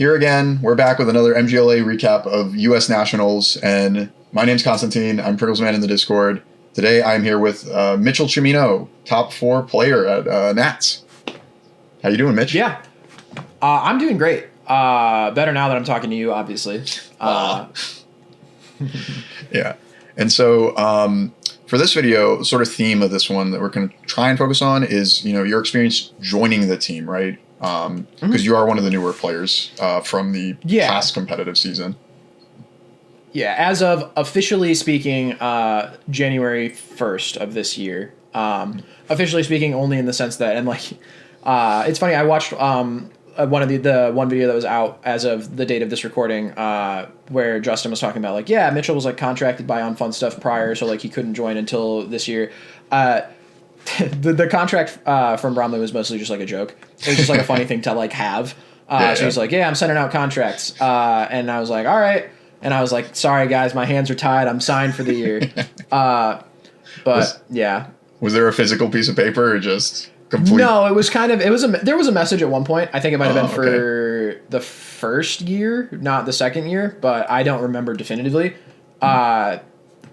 here again. We're back with another MGLA recap of U.S. Nationals, and my name's Constantine. I'm Pringles Man in the Discord. Today I'm here with Mitchell Cimino, top 4 player at Nats. How you doing, Mitch? Yeah, I'm doing great. Better now that I'm talking to you, obviously. Yeah, and so for this video, sort of theme of this one that we're going to try and focus on is, your experience joining the team, right? Because you are one of the newer players from the past competitive season. Yeah, as of officially speaking, January 1st of this year. Officially speaking, only in the sense that, and it's funny. I watched one video that was out as of the date of this recording, where Justin was talking about Mitchell was contracted by On Fun Stuff prior, so he couldn't join until this year. The contract from Bromley was mostly just a joke. It was just a funny thing to have. So he's I'm sending out contracts, and I was all right. And I was sorry guys, my hands are tied. I'm signed for the year. Was there a physical piece of paper or just complete? No, it was there was a message at one point. I think it might have been for the first year, not the second year, but I don't remember definitively. On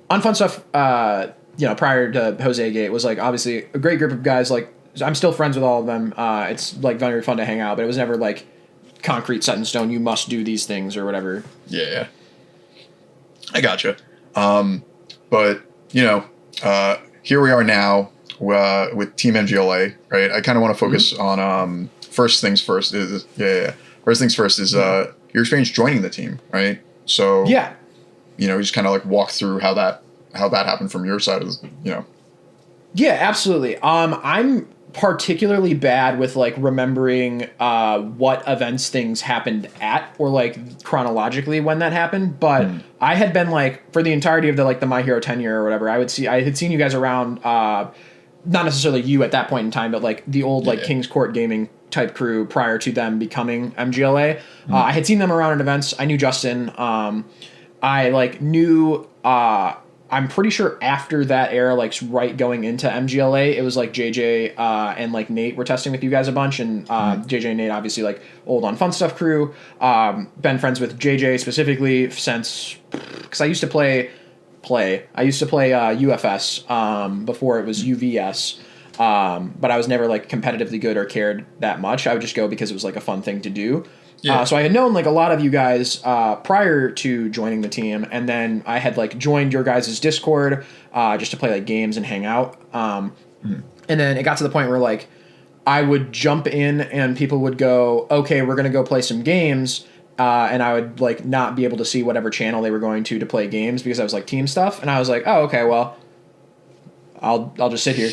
Fun Stuff, prior to Jose Gate was obviously a great group of guys. I'm still friends with all of them. It's very fun to hang out, but it was never concrete set in stone. You must do these things or whatever. Yeah. I gotcha. But here we are now with Team MGLA, right? I kind of want to focus on first things first is First things first is your experience joining the team, right? So just kind of walk through how that happened from your side of Yeah, absolutely. I'm particularly bad with remembering what events things happened at or chronologically when that happened, but I had been for the entirety of the My Hero tenure or whatever, I had seen you guys around, not necessarily you at that point in time, but the old King's Court Gaming type crew prior to them becoming MGLA. I had seen them around at events. I knew Justin. I knew I'm pretty sure after that era, right going into MGLA, it was JJ and Nate were testing with you guys a bunch, and JJ and Nate obviously old On Fun Stuff crew. Been friends with JJ specifically since because I used to play UFS before it was UVS, but I was never competitively good or cared that much. I would just go because it was a fun thing to do. Yeah. So I had known a lot of you guys prior to joining the team, and then I had joined your guys' Discord just to play games and hang out. And then it got to the point where I would jump in and people would go, okay, we're gonna go play some games, and I would not be able to see whatever channel they were going to play games because I was team stuff, and I was oh, okay, well, I'll just sit here.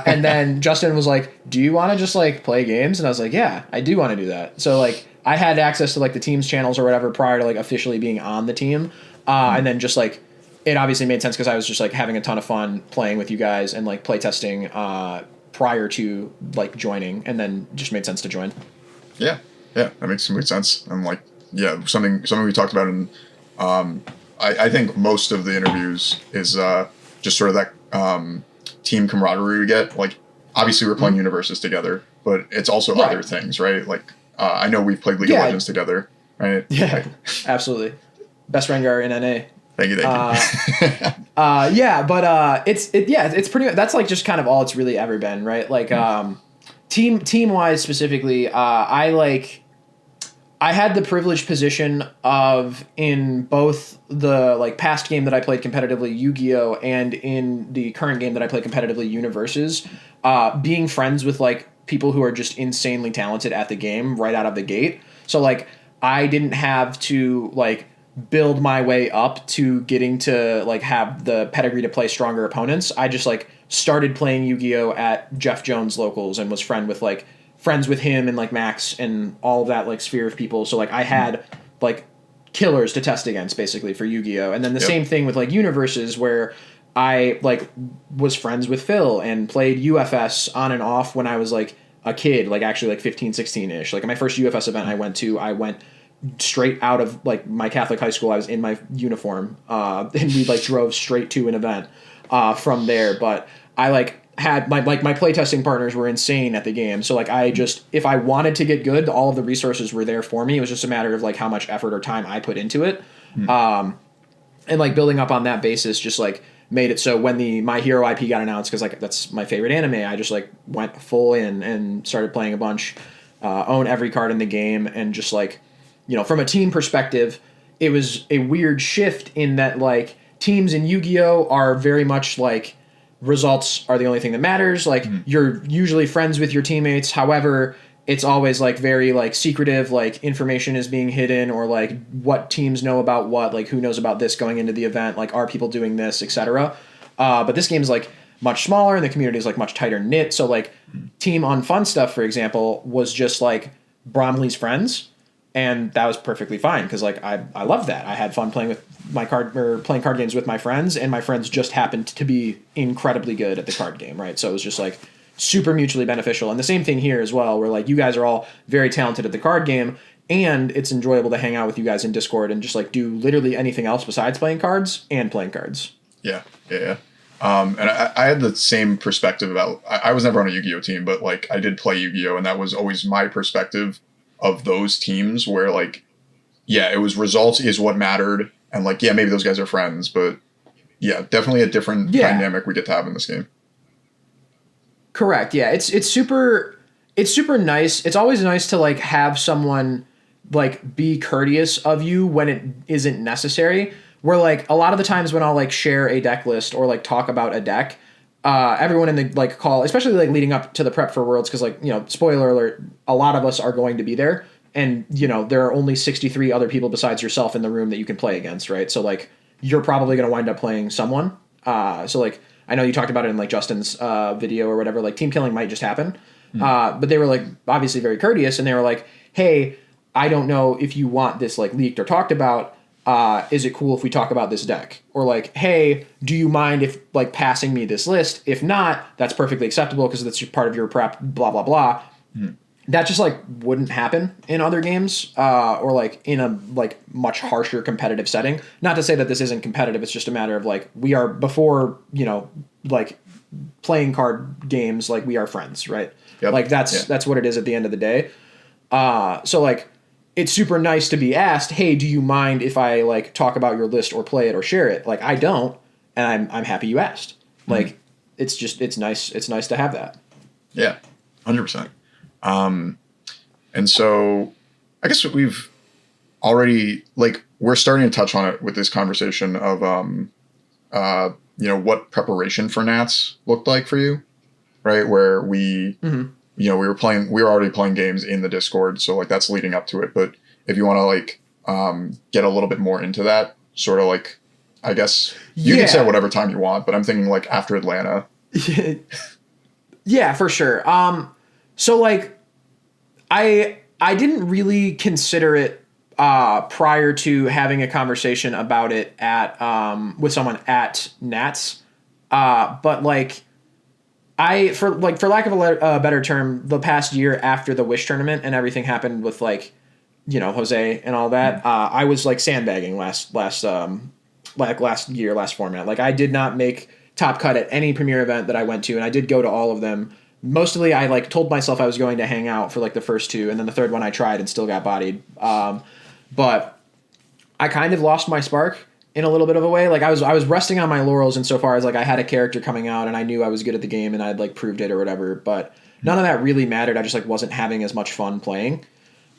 And then Justin was do you want to just play games? And I was yeah, I do want to do that. So I had access to the team's channels or whatever prior to officially being on the team. And then just it obviously made sense because I was just having a ton of fun playing with you guys and play testing prior to joining, and then just made sense to join. Yeah, that makes complete sense. And something we talked about in I think most of the interviews is just sort of that team camaraderie we get. Obviously we're playing universes together, but it's also other things, right? I know we've played League of Legends together, right? Yeah, absolutely. Best Rengar in NA. Thank you. It's pretty. That's just kind of all it's really ever been, right? Team wise specifically, I had the privileged position of in both the past game that I played competitively, Yu-Gi-Oh, and in the current game that I play competitively, Universes, being friends with people who are just insanely talented at the game right out of the gate. So I didn't have to build my way up to getting to have the pedigree to play stronger opponents. I just started playing Yu-Gi-Oh at Jeff Jones locals and was friends with him and Max and all of that sphere of people. So I had killers to test against basically for Yu-Gi-Oh. And then the same thing with Universes, where I was friends with Phil and played UFS on and off when I was a kid, actually 15, 16-ish. My first UFS event I went straight out of my Catholic high school. I was in my uniform and we drove straight to an event from there. But I had my playtesting partners were insane at the game. So like I just, if I wanted to get good, all of the resources were there for me. It was just a matter of like how much effort or time I put into it. And like building up on that basis just like made it so when the My Hero IP got announced, because like that's my favorite anime, I just like went full in and started playing a bunch, own every card in the game, and just like, you know, from a team perspective, it was a weird shift in that like teams in Yu-Gi-Oh are very much like results are the only thing that matters. Like you're usually friends with your teammates. However, it's always like very like secretive, like information is being hidden, or like what teams know about what, like who knows about this going into the event, like are people doing this, etc. But this game is like much smaller and the community is like much tighter knit. So like Team on Fun Stuff, for example, was just like Bromley's friends, and that was perfectly fine because like I loved that. I had fun playing with playing card games with my friends, and my friends just happened to be incredibly good at the card game, right? So it was just like super mutually beneficial. And the same thing here as well, where like you guys are all very talented at the card game, and it's enjoyable to hang out with you guys in Discord and just like do literally anything else besides playing cards and playing cards. Yeah. And I had the same perspective about, I was never on a Yu-Gi-Oh team, but like I did play Yu-Gi-Oh, and that was always my perspective of those teams where like, yeah, it was results is what mattered. And like, yeah, maybe those guys are friends, but yeah, definitely a different dynamic we get to have in this game. Correct. Yeah. It's super nice. It's always nice to like have someone like be courteous of you when it isn't necessary. Where like a lot of the times when I'll like share a deck list or like talk about a deck, everyone in the like call, especially like leading up to the prep for Worlds, because like, you know, spoiler alert, a lot of us are going to be there, and you know there are only 63 other people besides yourself in the room that you can play against, right? So like you're probably going to wind up playing someone. So like I know you talked about it in like Justin's video or whatever, like team killing might just happen. But they were like obviously very courteous, and they were like, hey, I don't know if you want this like leaked or talked about. Is it cool if we talk about this deck? Or like, hey, do you mind if like passing me this list? If not, that's perfectly acceptable because that's part of your prep, blah, blah, blah. That just like wouldn't happen in other games, or like in a like much harsher competitive setting. Not to say that this isn't competitive. It's just a matter of like, we are before, you know, like playing card games, like we are friends, right? Yep. Like that's what it is at the end of the day. So like, it's super nice to be asked, hey, do you mind if I like talk about your list or play it or share it? Like I don't, and I'm happy you asked. Like it's nice. It's nice to have that. Yeah, 100%. And so I guess we've already like, we're starting to touch on it with this conversation of, you know, what preparation for Nats looked like for you, right? Where we, you know, we were already playing games in the Discord. So like that's leading up to it. But if you want to like, get a little bit more into that sort of like, I guess you can say whatever time you want, but I'm thinking like after Atlanta. Yeah, for sure. So like, I didn't really consider it prior to having a conversation about it at with someone at Nats, but like for lack of a better term, the past year after the Wish tournament and everything happened with like, you know, Jose and all that, I was like sandbagging last year, last format. Like I did not make top cut at any Premier event that I went to, and I did go to all of them. Mostly I like told myself I was going to hang out for like the first two, and then the third one I tried and still got bodied. But I kind of lost my spark in a little bit of a way. Like I was resting on my laurels insofar as like I had a character coming out and I knew I was good at the game and I'd like proved it or whatever, but none of that really mattered. I just like wasn't having as much fun playing.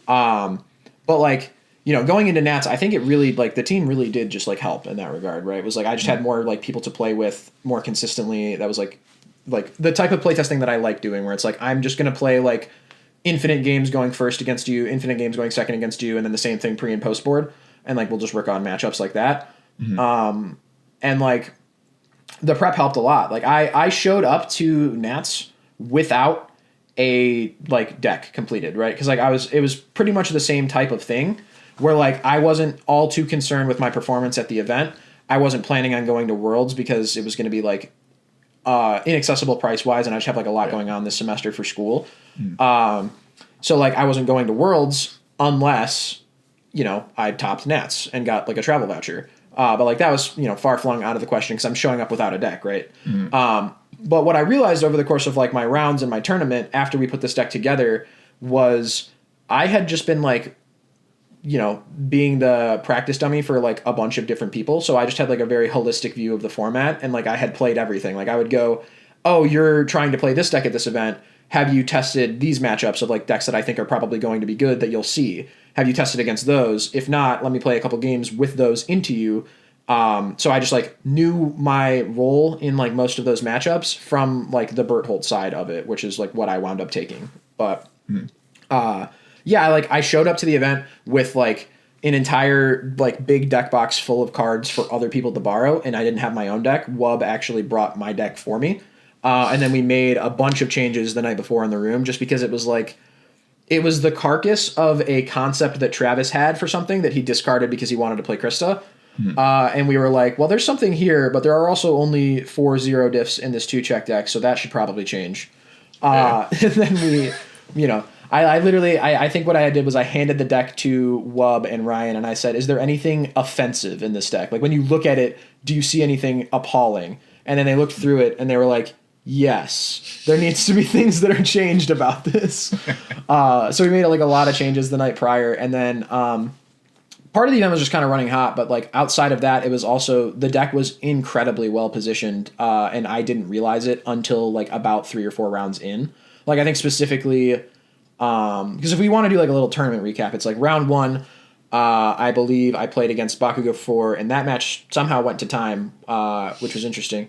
But like, you know, going into Nats, I think it really like the team really did just like help in that regard, right? It was like I just had more like people to play with more consistently. That was like the type of playtesting that I like doing, where it's like I'm just gonna play like infinite games going first against you, infinite games going second against you, and then the same thing pre and post board, and like we'll just work on matchups like that. And like the prep helped a lot. Like I showed up to Nats without a like deck completed, right? Because like it was pretty much the same type of thing where like I wasn't all too concerned with my performance at the event. I wasn't planning on going to Worlds because it was going to be like inaccessible price wise, and I just have like a lot going on this semester for school. So like I wasn't going to Worlds unless, you know, I topped Nats and got like a travel voucher. But like that was, you know, far flung out of the question because I'm showing up without a deck, right? But what I realized over the course of like my rounds and my tournament after we put this deck together was I had just been like, being the practice dummy for like a bunch of different people. So I just had like a very holistic view of the format, and like I had played everything. Like I would go, oh, you're trying to play this deck at this event. Have you tested these matchups of like decks that I think are probably going to be good that you'll see? Have you tested against those? If not, let me play a couple games with those into you. So I just like knew my role in like most of those matchups from like the Berthold side of it, which is like what I wound up taking. But yeah, like I showed up to the event with like an entire like big deck box full of cards for other people to borrow, and I didn't have my own deck. Wub actually brought my deck for me. And then we made a bunch of changes the night before in the room just because it was like, it was the carcass of a concept that Travis had for something that he discarded because he wanted to play Krista. And we were like, well, there's something here, but there are also only 4 0 diffs in this 2-check deck, so that should probably change. And then we, I think what I did was I handed the deck to Wub and Ryan, and I said, is there anything offensive in this deck? Like, when you look at it, do you see anything appalling? And then they looked through it, and they were like, yes, there needs to be things that are changed about this. So we made like a lot of changes the night prior, and then part of the event was just kind of running hot, but like outside of that, it was also, the deck was incredibly well positioned, and I didn't realize it until like about 3 or 4 rounds in. Like I think specifically, because if we want to do like a little tournament recap, it's like round 1, I believe I played against Bakugo 4, and that match somehow went to time, which was interesting.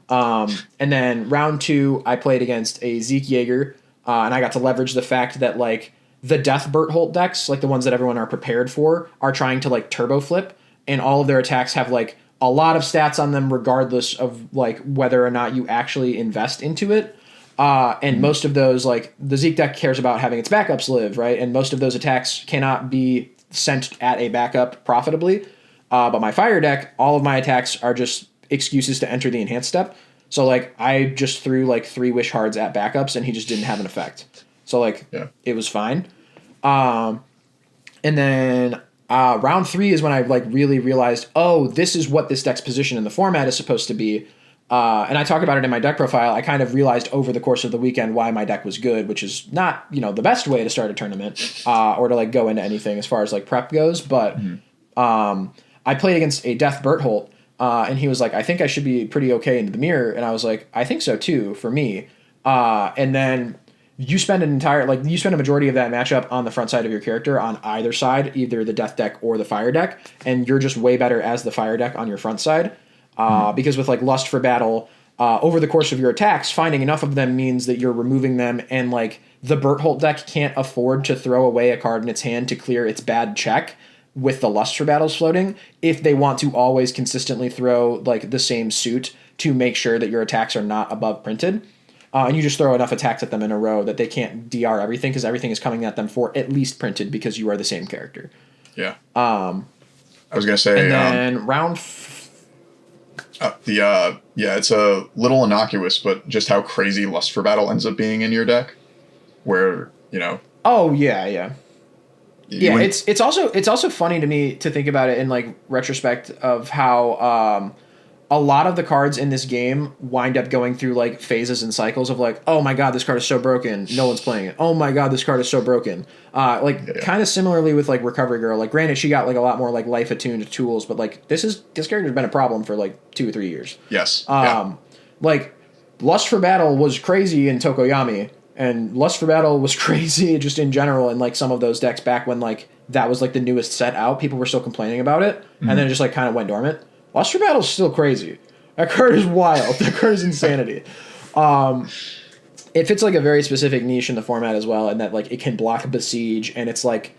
And then round 2, I played against a Zeke Jaeger, and I got to leverage the fact that like the Death Berthold decks, like the ones that everyone are prepared for, are trying to like turbo flip, and all of their attacks have like a lot of stats on them regardless of like whether or not you actually invest into it. And most of those, like the Zeke deck cares about having its backups live, right? And most of those attacks cannot be sent at a backup profitably. But my Fire deck, all of my attacks are just excuses to enter the enhanced step. So like I just threw like 3 Wish Hards at backups, and he just didn't have an effect. So like it was fine. And then round 3 is when I like really realized, oh, this is what this deck's position in the format is supposed to be. And I talk about it in my deck profile. I kind of realized over the course of the weekend why my deck was good, which is not, the best way to start a tournament, or to like go into anything as far as like prep goes. But I played against a Death Berthold, and he was like, I think I should be pretty okay into the mirror. And I was like, I think so too, for me. And then you spend a majority of that matchup on the front side of your character on either side, either the Death deck or the Fire deck. And you're just way better as the Fire deck on your front side. Because with like Lust for Battle, over the course of your attacks, finding enough of them means that you're removing them, and like the Berthold deck can't afford to throw away a card in its hand to clear its bad check with the Lust for Battles floating if they want to always consistently throw like the same suit to make sure that your attacks are not above printed. And you just throw enough attacks at them in a row that they can't DR everything because everything is coming at them for at least printed because you are the same character. Yeah. I was going to say... And then round... it's a little innocuous, but just how crazy Lust for Battle ends up being in your deck, where Oh yeah. It's also funny to me to think about it in like retrospect of how a lot of the cards in this game wind up going through like phases and cycles of like, oh my god, this card is so broken, no one's playing it. Oh my god, this card is so broken. Kind of similarly with like Recovery Girl. Like granted, she got like a lot more like life attuned tools, but like this character's been a problem for like 2 or 3 years. Yes. Like Lust for Battle was crazy in Tokoyami, and Lust for Battle was crazy just in general in like some of those decks back when like that was like the newest set out. People were still complaining about it, and then it just like kind of went dormant. Lust for Battle is still crazy. That card is wild. That card is insanity. It fits like a very specific niche in the format as well, and that like it can block Besiege, and it's like,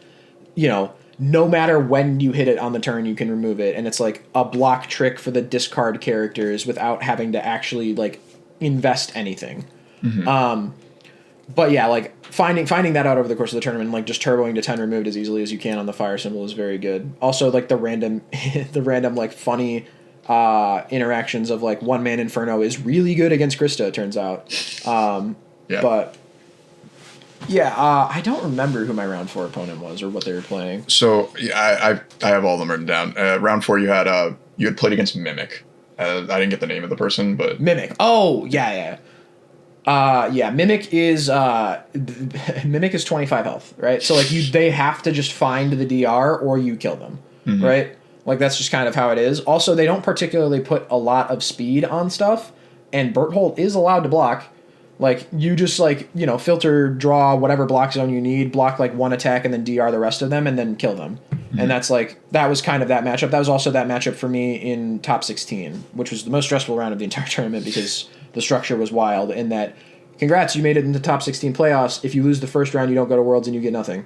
no matter when you hit it on the turn, you can remove it, and it's like a block trick for the discard characters without having to actually like invest anything. But yeah, like finding that out over the course of the tournament, like just turboing to 10 removed as easily as you can on the fire symbol is very good. Also, like the random like funny interactions of like 1-man Inferno is really good against Krista, it turns out. But yeah, I don't remember who my round 4 opponent was or what they were playing. So yeah, I have all of them written down. Round 4, you had played against Mimic. I didn't get the name of the person, but Mimic. Oh, yeah. Mimic is 25 health, right? So like they have to just find the DR or you kill them, right? Like that's just kind of how it is. Also, they don't particularly put a lot of speed on stuff, and Berthold is allowed to block. Like you just like, you know, filter, draw whatever block zone you need, block like one attack and then DR the rest of them and then kill them. And that's like, that was kind of that matchup. That was also that matchup for me in top 16, which was the most stressful round of the entire tournament because the structure was wild in that, congrats, you made it into top 16 playoffs. If you lose the first round, you don't go to Worlds and you get nothing.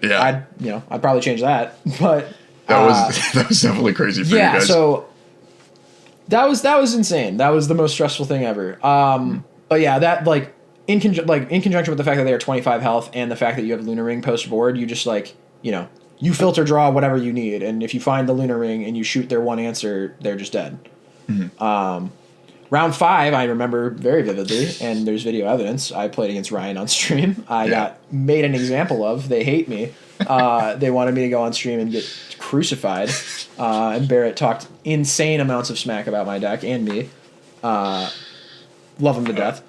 Yeah. I'd probably change that, but that was definitely crazy for you guys. Yeah, so that was insane. That was the most stressful thing ever. But yeah, that like in conjunction with the fact that they are 25 health and the fact that you have Lunar Ring post board, you just like, you know, you filter draw whatever you need, and if you find the Lunar Ring and you shoot their one answer, they're just dead. Round 5, I remember very vividly, and there's video evidence. I played against Ryan on stream. I got made an example of. They hate me. They wanted me to go on stream and get crucified. And Barrett talked insane amounts of smack about my deck and me. Love him to death.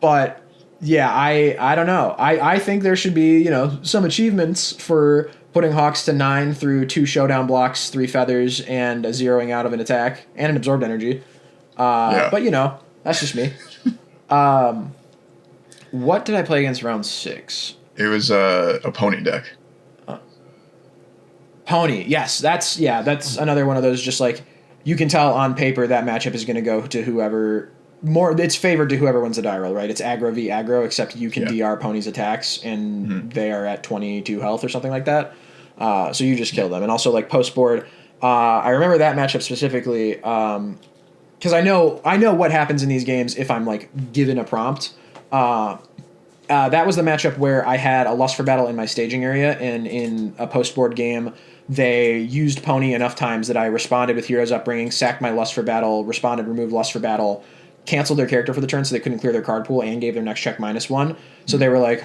But yeah, I don't know. I think there should be, you know, some achievements for putting Hawks to 9 through 2 showdown blocks, 3 feathers, and a zeroing out of an attack, and an absorbed energy. But, you know, that's just me. What did I play against round 6? It was a pony deck. Pony, yes. That's another one of those just like, you can tell on paper that matchup is going to go to whoever... It's favored to whoever wins the die roll, right? It's aggro v aggro, except you can DR Pony's attacks, and they are at 22 health or something like that. So you just kill them. And also, like, post board, I remember that matchup specifically because I know what happens in these games if I'm, like, given a prompt. That was the matchup where I had a Lust for Battle in my staging area, and in a post board game, they used Pony enough times that I responded with Hero's Upbringing, sacked my Lust for Battle, responded, removed Lust for Battle, canceled their character for the turn so they couldn't clear their card pool, and gave their next check -1. So they were like,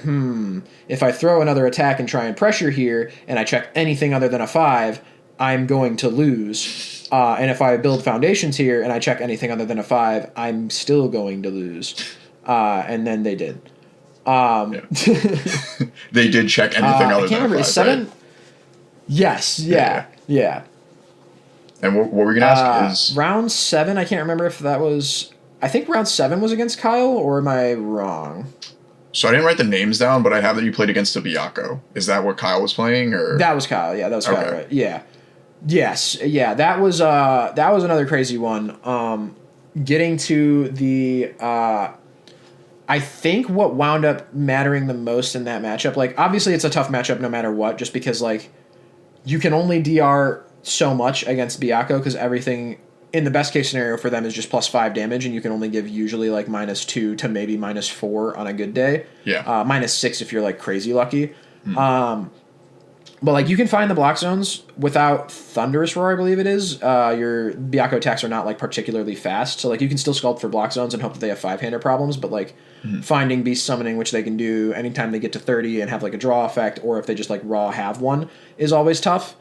if I throw another attack and try and pressure here, and I check anything other than a 5, I'm going to lose. And if I build foundations here and I check anything other than a 5, I'm still going to lose. And then they did. They did check anything other than a 5, 7? right? Yes, yeah. And what we're going to ask is... Round 7, I can't remember if that was... I think round 7 was against Kyle, or am I wrong? So I didn't write the names down, but I have that you played against a Byaco. Is that what Kyle was playing, or that was Kyle? Yeah, that was Kyle, right? Yeah, yes, yeah. That was another crazy one. Getting to the, I think what wound up mattering the most in that matchup, like obviously it's a tough matchup no matter what, just because like you can only DR so much against Byaco because everything. In the best case scenario for them is just +5 damage, and you can only give usually like -2 to maybe -4 on a good day. Yeah. -6 if you're like crazy lucky. But like you can find the block zones without Thunderous Roar, I believe it is. Your Byaco attacks are not like particularly fast, so like you can still sculpt for block zones and hope that they have 5-hander problems. But like finding Beast Summoning, which they can do anytime they get to 30 and have like a draw effect, or if they just like raw have one, is always tough.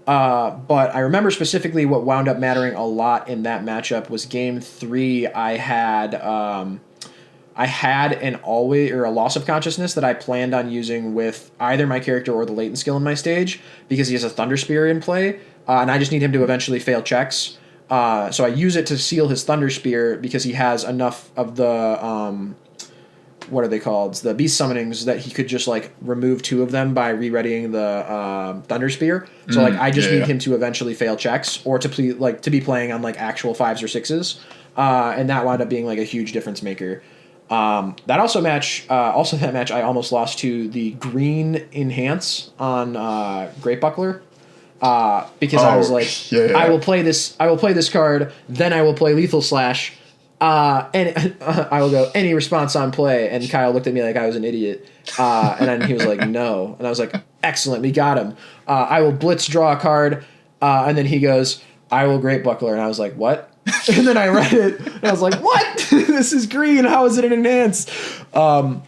But I remember specifically what wound up mattering a lot in that matchup was game 3. I had an always or a loss of consciousness that I planned on using with either my character or the latent skill in my stage because he has a Thunder Spear in play, and I just need him to eventually fail checks. So I use it to seal his Thunder Spear because he has enough of the what are they called? The Beast Summonings that he could just like remove 2 of them by re-readying the Thunder Spear. So like I just need him to eventually fail checks or to to be playing on like actual 5s or 6s, and that wound up being like a huge difference maker. That that match I almost lost to the green enhance on Great Buckler. Because I was like, I will play this card, then I will play Lethal Slash. And I will go any response on play, and Kyle looked at me like I was an idiot, and then he was like no, and I was like excellent, we got him. I will blitz draw a card, and then he goes I will Great Buckler, and I was like what? And then I read it and I was like what? This is green, how is it an enhance? And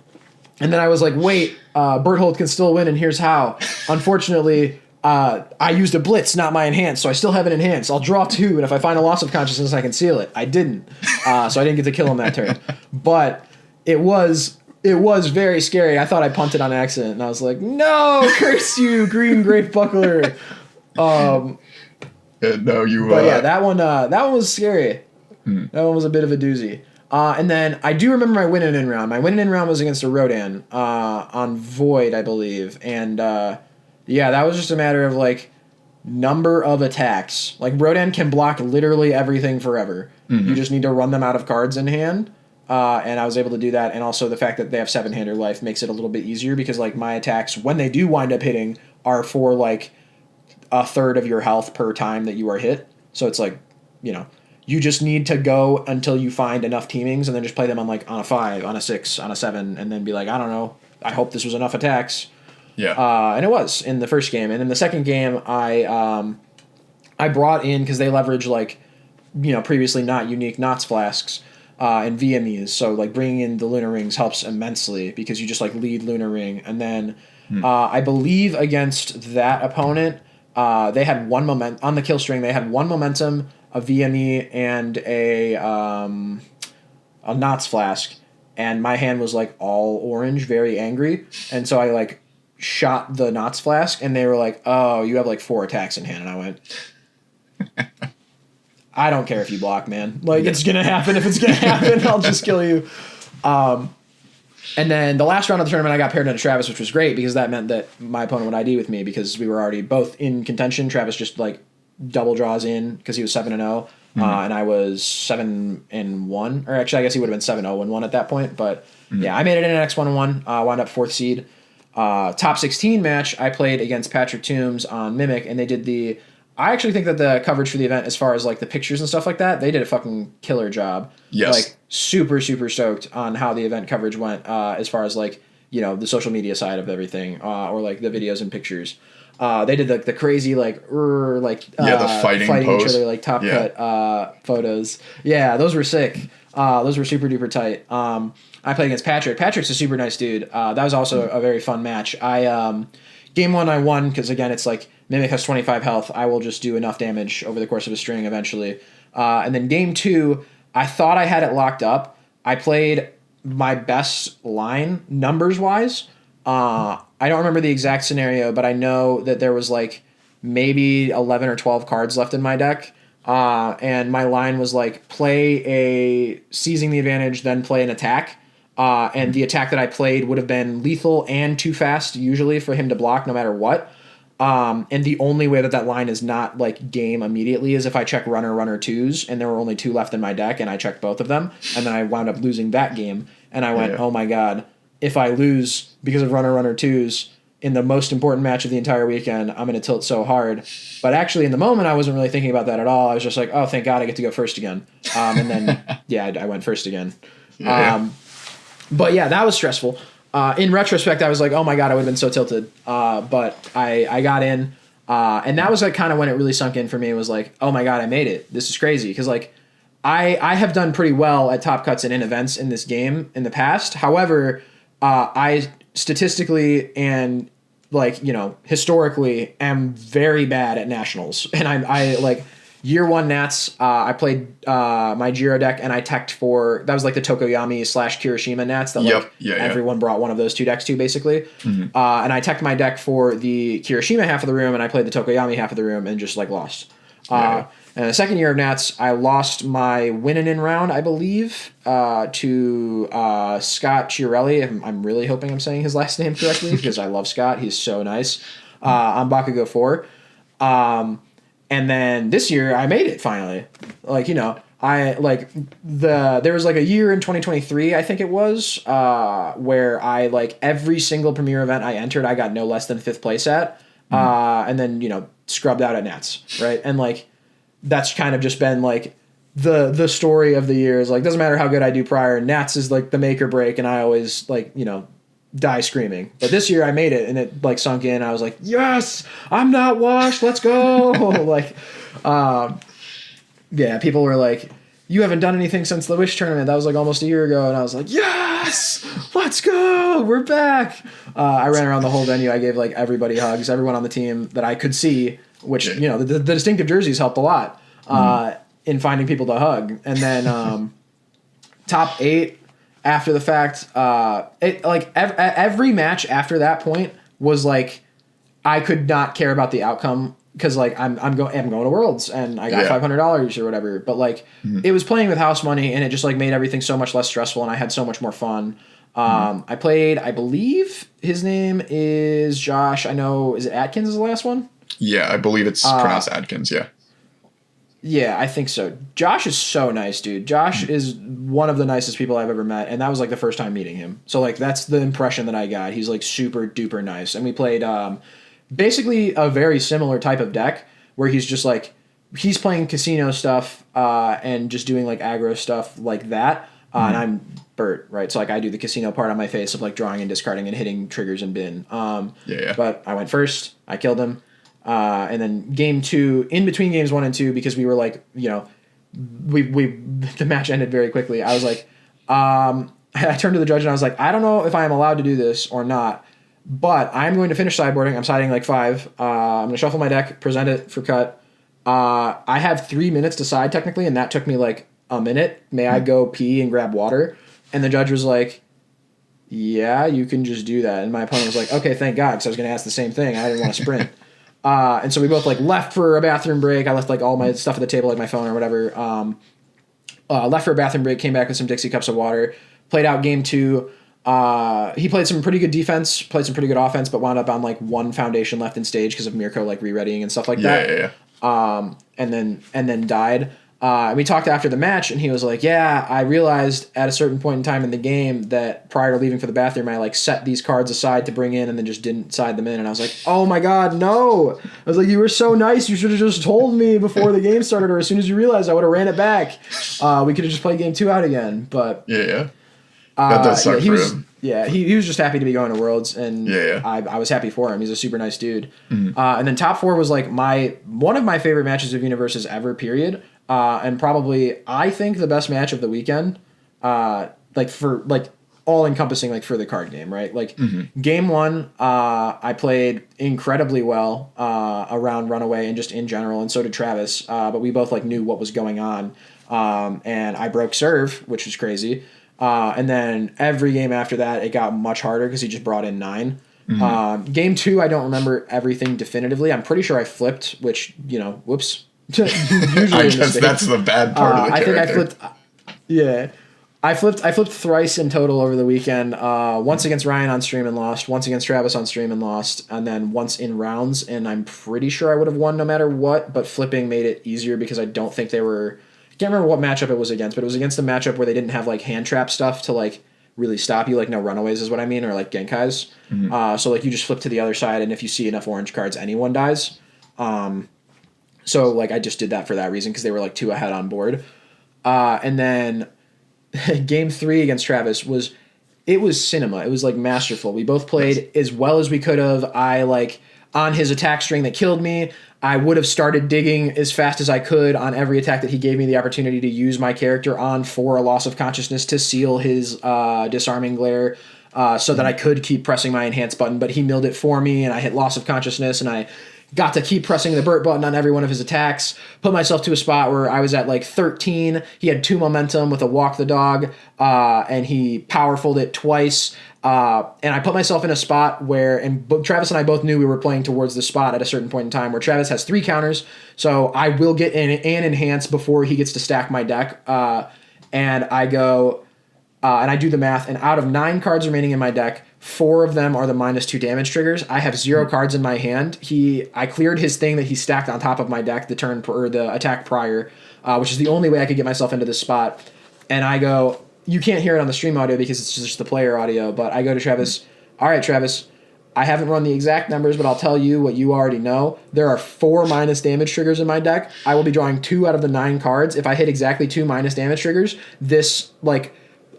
then I was like wait, Berthold can still win, and here's how. Unfortunately, I used a blitz, not my enhance, so I still have an enhance. I'll draw 2, and if I find a loss of consciousness, I can seal it. I didn't, so I didn't get to kill him that turn. But it was very scary. I thought I punted on accident, and I was like, no, curse you, green grape buckler. No, you. But yeah, that one was scary. That one was a bit of a doozy. And then I do remember my win-in round. My win-in round was against a Rodan on Void, I believe. And yeah, that was just a matter of like number of attacks. Like Rodan can block literally everything forever. You just need to run them out of cards in hand. And I was able to do that. And also the fact that they have 7-hander life makes it a little bit easier because like my attacks, when they do wind up hitting, are for like a third of your health per time that you are hit. So it's like, you know, you just need to go until you find enough teamings and then just play them on like on a 5, on a 6, on a 7, and then be like, I don't know, I hope this was enough attacks. Yeah. And it was in the first game. And in the second game, I brought in, because they leverage like, you know, previously not unique Knots flasks and VMEs. So like bringing in the Lunar Rings helps immensely because you just like lead Lunar Ring. And then I believe against that opponent, they had one moment on the kill string. They had one momentum, a VME, and a Knots flask, and my hand was like all orange, very angry, and so I like shot the Knots flask, and they were like, "Oh, you have like 4 attacks in hand," and I went, "I don't care if you block, man. Like it's gonna happen. If it's gonna happen, I'll just kill you." And then the last round of the tournament, I got paired into Travis, which was great because that meant that my opponent would ID with me because we were already both in contention. Travis just like double draws in because he was 7-0, and I was 7-1, or actually I guess he would have been 7-0-1 at that point. But yeah, I made it in an X1-1, wound up 4th seed. Top 16 match, I played against Patrick Toombs on Mimic, and they did I actually think that the coverage for the event, as far as like the pictures and stuff like that, they did a fucking killer job. Yes. Like super, super stoked on how the event coverage went, as far as like, you know, the social media side of everything, or like the videos and pictures. They did the crazy the fighting pose. Each other like top cut photos. Yeah, those were sick. Those were super duper tight. I played against Patrick. Patrick's a super nice dude. That was also a very fun match. Game 1 I won because again it's like Mimic has 25 health. I will just do enough damage over the course of a string eventually. And then game 2, I thought I had it locked up. I played my best line numbers wise. I don't remember the exact scenario, but I know that there was like maybe 11 or 12 cards left in my deck. And my line was like play a seizing the advantage, then play an attack. And the attack that I played would have been lethal and too fast usually for him to block no matter what. And the only way that line is not like game immediately is if I check runner 2s, and there were only 2 left in my deck, and I checked both of them, and then I wound up losing that game, and I went, oh my god, if I lose because of runner 2s in the most important match of the entire weekend, I'm going to tilt so hard. But actually, in the moment, I wasn't really thinking about that at all. I was just like, oh, thank God I get to go first again. And then, I went first again. But yeah, that was stressful. In retrospect, I was like, oh my God, I would have been so tilted. But I got in. And that was like kind of when it really sunk in for me. It was like, oh my God, I made it. This is crazy. Because like I have done pretty well at top cuts and in events in this game in the past. However, I statistically and like, you know, historically am very bad at nationals. And I like year 1 Nats, I played my Jiro deck and I teched for, that was like the Tokoyami / Kirishima Nats that everyone brought one of those 2 decks to basically. And I teched my deck for the Kirishima half of the room and I played the Tokoyami half of the room and just like lost. And the second year of Nats, I lost my win-in round, I believe, to Scott Chiarelli. I'm really hoping I'm saying his last name correctly because I love Scott. He's so nice. On Bakugo 4. And then this year, I made it finally. Like, you know, there was like a year in 2023, I think it was, where I like every single premier event I entered, I got no less than 5th place at. And then, you know, scrubbed out at Nats, right? And like, that's kind of just been like the story of the years. Like, doesn't matter how good I do prior, Nats is like the make or break, and I always like, you know, die screaming. But this year I made it, and it like sunk in. I was like, yes, I'm not washed. Let's go. Like, yeah, people were like, you haven't done anything since the Wish tournament. That was like almost a year ago. And I was like, yes, let's go. We're back. I ran around the whole venue. I gave like everybody hugs, everyone on the team that I could see, which, you know, the distinctive jerseys helped a lot in finding people to hug. And then top 8 after the fact, every match after that point was like, I could not care about the outcome. Because like I'm going to Worlds and I got $500 or whatever, but like it was playing with house money and it just like made everything so much less stressful and I had so much more fun. I played, I believe his name is Josh. I know, is it Atkins is the last one? Yeah, I believe it's pronounced Atkins. Yeah. Yeah, I think so. Josh is so nice, dude. Josh is one of the nicest people I've ever met, and that was like the first time meeting him. So like that's the impression that I got. He's like super duper nice, and we played. Basically a very similar type of deck where he's just like he's playing casino stuff and just doing like aggro stuff like that and I'm Bert, right? So like I do the casino part on my face of like drawing and discarding and hitting triggers and bin. But I went first, I killed him, and then game 2 in between games 1 and 2 because we were like, you know, we the match ended very quickly. I was like I turned to the judge and I was like, I don't know if I am allowed to do this or not. But I'm going to finish sideboarding. I'm siding like 5. I'm going to shuffle my deck, present it for cut. I have 3 minutes to side technically, and that took me like a minute. May I go pee and grab water? And the judge was like, yeah, you can just do that. And my opponent was like, okay, thank God, because I was going to ask the same thing. I didn't want to sprint. And so we both like left for a bathroom break. I left like all my stuff at the table, like my phone or whatever. Left for a bathroom break, came back with some Dixie cups of water, played out game 2. He played some pretty good defense, played some pretty good offense, but wound up on like 1 foundation left in stage because of Mirko like re-readying and stuff like that. And then died. We talked after the match and he was like, yeah, I realized at a certain point in time in the game that prior to leaving for the bathroom, I like set these cards aside to bring in and then just didn't side them in. And I was like, oh my God, no. I was like, you were so nice. You should have just told me before the game started or as soon as you realized I would have ran it back. We could have just played game 2 out again, but that does suck for him. Yeah, he was just happy to be going to Worlds, and I was happy for him. He's a super nice dude. And then top 4 was like one of my favorite matches of Universes ever, period. And probably I think the best match of the weekend, like for like all encompassing like for the card game, right? Like game 1, I played incredibly well around Runaway and just in general, and so did Travis. But we both like knew what was going on, and I broke serve, which was crazy. And then every game after that, it got much harder because he just brought in 9. Game 2, I don't remember everything definitively. I'm pretty sure I flipped, which, you know, whoops. Usually I guess that's the bad part of the character. I think I flipped. I flipped thrice in total over the weekend. Once against Ryan on stream and lost. Once against Travis on stream and lost. And then once in rounds. And I'm pretty sure I would have won no matter what. But flipping made it easier because I don't think they were... I can't remember what matchup it was against, but it was against a matchup where they didn't have like hand trap stuff to like really stop you, like no runaways is what I mean, or like Genkais. So like you just flip to the other side, and if you see enough orange cards, anyone dies. So like I just did that for that reason because they were like 2 ahead on board. And then game 3 against Travis was cinema. It was like masterful. We both played as well as we could have. I like on his attack string that killed me. I would have started digging as fast as I could on every attack that he gave me the opportunity to use my character on for a loss of consciousness to seal his disarming glare so that I could keep pressing my enhance button. But he milled it for me, and I hit loss of consciousness, and I got to keep pressing the Burt button on every one of his attacks, put myself to a spot where I was at like 13. He had 2 momentum with a walk the dog, and he powerfuled it twice. And I put myself in a spot where, and Travis and I both knew we were playing towards the spot at a certain point in time where Travis has 3 counters. So I will get an enhance before he gets to stack my deck. And I go, and I do the math, and out of 9 cards remaining in my deck, 4 of them are the -2 damage triggers. I have 0 cards in my hand. I cleared his thing that he stacked on top of my deck the attack prior, which is the only way I could get myself into this spot. And I go, you can't hear it on the stream audio because it's just the player audio, but I go to Travis, all right, Travis, I haven't run the exact numbers, but I'll tell you what you already know. There are 4 minus damage triggers in my deck. I will be drawing 2 out of the 9 cards. If I hit exactly 2 minus damage triggers, this like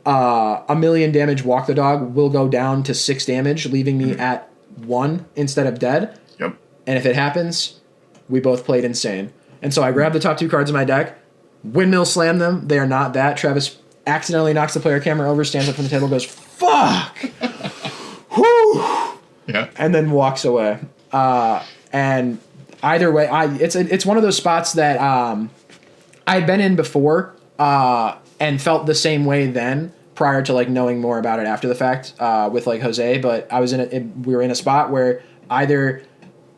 a million damage walk the dog will go down to 6 damage, leaving me at 1 instead of dead. Yep. And if it happens, we both played insane. And so I grabbed the top 2 cards in my deck, Windmill slam them. They are not that. Travis accidentally knocks the player camera over, stands up from the table, goes, fuck! Whew! Yeah. And then walks away. And either way, it's one of those spots that I'd been in before and felt the same way then, prior to like knowing more about it after the fact with like Jose. But I was we were in a spot where either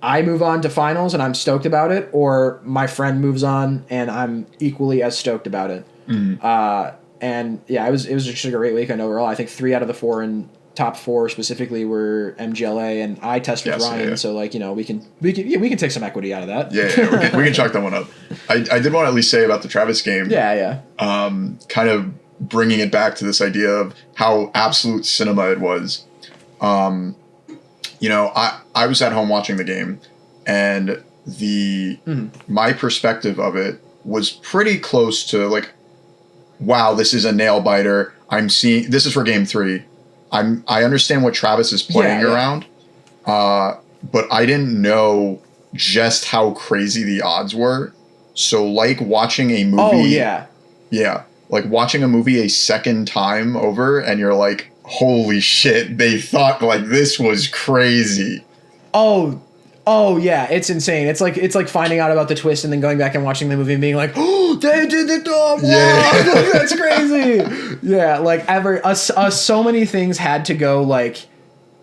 I move on to finals and I'm stoked about it, or my friend moves on and I'm equally as stoked about it. Mm-hmm. And yeah, it was just a great weekend overall. I think 3 out of the 4 in top 4 specifically were MGLA, and I tested Ryan, so like, you know, we can take some equity out of that. Yeah, we can chalk that one up. I did want to at least say about the Travis game. Yeah. Kind of bringing it back to this idea of how absolute cinema it was. You know, I was at home watching the game, and my perspective of it was pretty close to like, wow, this is a nail biter. This is for game 3. I understand what Travis is playing around, but I didn't know just how crazy the odds were. So like watching a movie. Oh yeah. Yeah. Like watching a movie a second time over, and you're like, holy shit, they thought like this was crazy. Oh yeah, it's insane. It's like finding out about the twist and then going back and watching the movie and being like, oh, they did it. Wow, that's crazy. Yeah, like so many things had to go like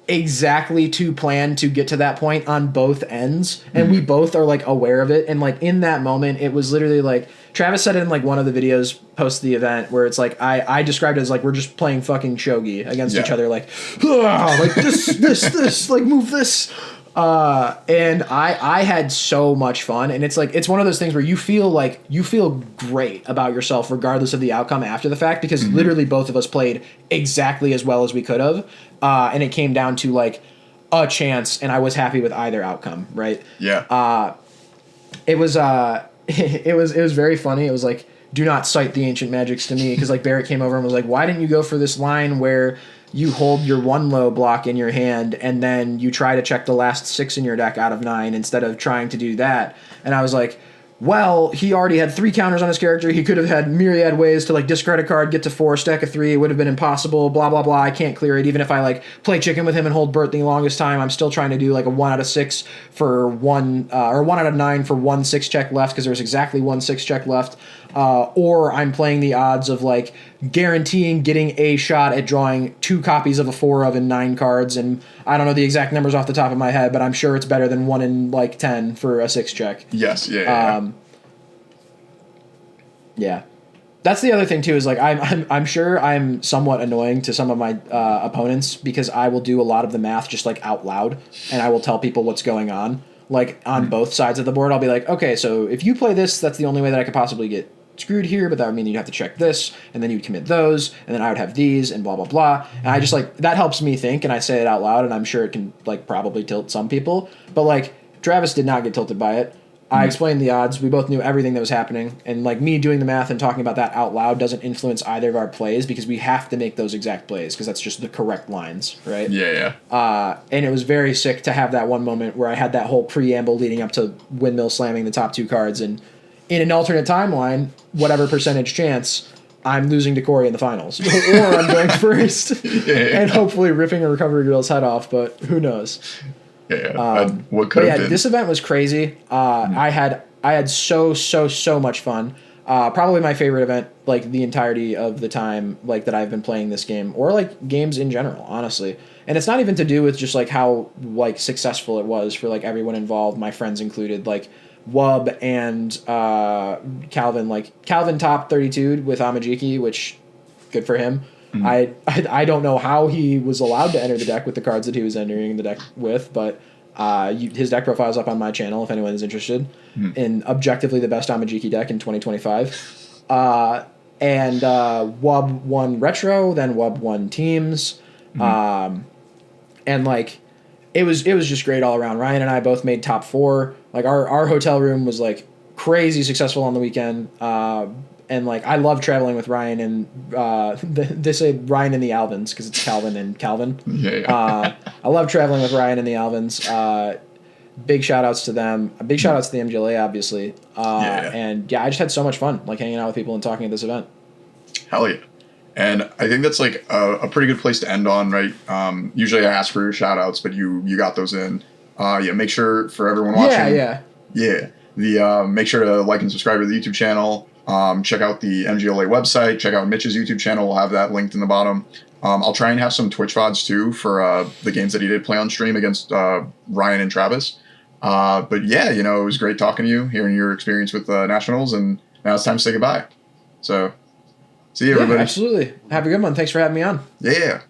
exactly to plan to get to that point on both ends, and we both are like aware of it. And like in that moment, it was literally like Travis said it in like one of the videos post the event where it's like I described it as like we're just playing fucking shogi against each other, like this, like move this. And I had so much fun, and it's like it's one of those things where you feel great about yourself regardless of the outcome after the fact, because literally both of us played exactly as well as we could have, and it came down to like a chance, and I was happy with either outcome, right? Yeah. It was very funny. It was like, do not cite the ancient magics to me, because like Barrett came over and was like, why didn't you go for this line where you hold your 1 low block in your hand and then you try to check the last 6 in your deck out of 9 instead of trying to do that? And I was like, well, he already had 3 counters on his character. He could have had myriad ways to like discard a card, get to 4, stack a 3. It would have been impossible, blah, blah, blah. I can't clear it. Even if I like play chicken with him and hold Bert the longest time, I'm still trying to do like a 1 out of 6 for 1, or 1 out of 9 for 1 6 check left, because there's exactly 1 6 check left. Or I'm playing the odds of like guaranteeing getting a shot at drawing 2 copies of a 4 of in 9 cards, and I don't know the exact numbers off the top of my head, but I'm sure it's better than 1 in like 10 for a 6 check. Yes, yeah. Yeah, that's the other thing too. Is like I'm sure I'm somewhat annoying to some of my opponents, because I will do a lot of the math just like out loud, and I will tell people what's going on. Like on both sides of the board, I'll be like, okay, so if you play this, that's the only way that I could possibly get screwed here, but that would mean you'd have to check this, and then you'd commit those, and then I would have these, and blah, blah, blah. And I just like, that helps me think, and I say it out loud, and I'm sure it can like probably tilt some people, but like Travis did not get tilted by it. I explained the odds. We both knew everything that was happening, and like me doing the math and talking about that out loud doesn't influence either of our plays, because we have to make those exact plays, because that's just the correct lines, right? Yeah. And it was very sick to have that one moment where I had that whole preamble leading up to windmill slamming the top 2 cards, and in an alternate timeline, whatever percentage chance, I'm losing to Corey in the finals, or I'm going first, and hopefully ripping a recovery girl's head off, but who knows? Yeah. What could have been? This event was crazy. I had so much fun. Probably my favorite event, like the entirety of the time, like that I've been playing this game, or like games in general, honestly. And it's not even to do with just like how like successful it was for like everyone involved, my friends included, like Wub and Calvin. Like Calvin top 32 with Amajiki, which good for him. I don't know how he was allowed to enter the deck with the cards that he was entering the deck with, but his deck profile is up on my channel if anyone is interested in objectively the best Amajiki deck in 2025. And Wub won Retro, then Wub won Teams, and like it was just great all around. Ryan and I both made top 4. Like our hotel room was like crazy successful on the weekend. And like I love traveling with Ryan, and they say Ryan and the Alvins because it's Calvin and Calvin. Yeah. I love traveling with Ryan and the Alvins. big shout outs to them. A big shout outs to the MGLA, obviously. Yeah. And yeah, I just had so much fun, like hanging out with people and talking at this event. Hell yeah. And I think that's like a pretty good place to end on, right? Usually I ask for your shout outs, but you got those in. Yeah, make sure for everyone watching. Make sure to like and subscribe to the YouTube channel. Check out the MGLA website. Check out Mitch's YouTube channel. We'll have that linked in the bottom. I'll try and have some Twitch VODs too for the games that he did play on stream against Ryan and Travis. But yeah, it was great talking to you, hearing your experience with Nationals, and now it's time to say goodbye. So, see you, everybody. Absolutely. Have a good one. Thanks for having me on. Yeah.